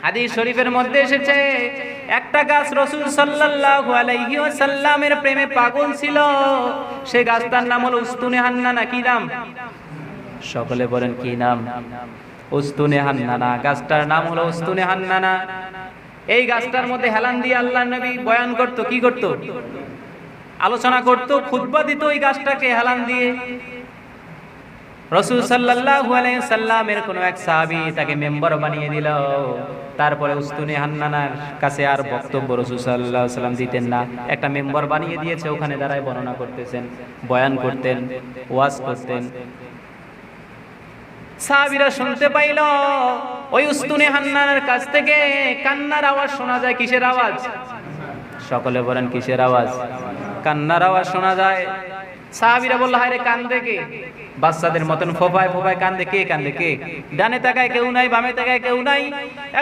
হাদিস শরীফের মধ্যে এসেছে একটা গাছ রাসূল সাল্লাল্লাহু আলাইহি ওয়াসাল্লামের প্রেমে পাগল ছিল। সে গাছটার নাম হলো উস্তুনে হান্নানা। কি নাম? সকলে বলেন কি নাম? উস্তুনে হান্নানা। গাছটার নাম হলো উস্তুনে হান্নানা। এই গাছটার মধ্যে হেলান দিয়ে আল্লাহর নবী বয়ান করত। কি করত? আলোচনা করত, খুতবা দিত এই গাছটাকে হেলান দিয়ে। রাসূল সাল্লাল্লাহু আলাইহি সাল্লামের কোন এক সাহাবী তাকে মেম্বার বানিয়ে দিল। তারপরে উস্তুনে হান্নানার কাছে আর বক্তব্য রাসূল সাল্লাল্লাহু আলাইহি সাল্লাম দিতেন না। একটা মেম্বার বানিয়ে দিয়েছে, ওখানে দাঁড়ায় বর্ণনা করতেছেন, বয়ান করতেন, ওয়াজ করতেন। সাহাবীরা শুনতে পাইল ওই উস্তুনে হান্নানার কাছ থেকে কান্নার আওয়াজ শোনা যায়। কিসের আওয়াজ? সকলে বলেন কিসের আওয়াজ? কান্নার আওয়াজ শোনা যায়। সাহাবীরা বলল, হায় রে, কান্দে কে? বাচ্চাদের মতন ফোফায় ফোফায় কান্দে। কে কান্দে? কে? ডানে তাকায় কেউ নাই, বামে তাকায় কেউ নাই।